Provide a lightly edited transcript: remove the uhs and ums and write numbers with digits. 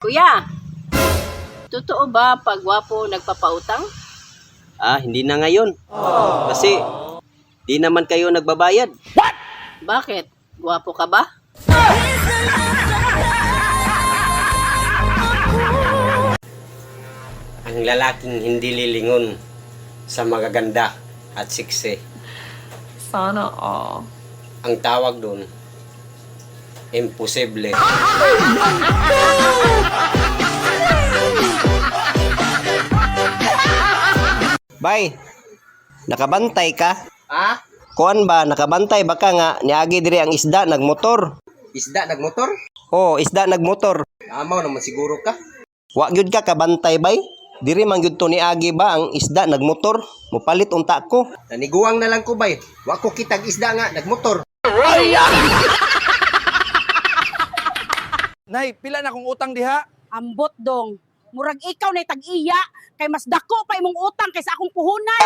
Kuya, totoo ba pag gwapo nagpapautang? Hindi na ngayon. Kasi di naman kayo nagbabayad. Bakit? Gwapo ka ba? Ang lalaking hindi lilingon sa magaganda at siksi. Sana all. Ang tawag doon, imposible. Bay, nakabantay ka? Kuan ba, nakabantay ba ka nga niagi diri ang isda nagmotor? Isda nagmotor? Oh, isda nagmotor. Amaw naman siguro ka. Wa gyud ka kabantay bay? Diri man gyud to niagi ba ang isda nagmotor? Mupalit unta ko. Naniguang na lang ko bay. Wa ko kitag isda nga nagmotor. Nay, pila na kong utang diha? Ambot dong. Murag ikaw na tag-iya kay mas dako pa imong utang kaysa akong puhunan.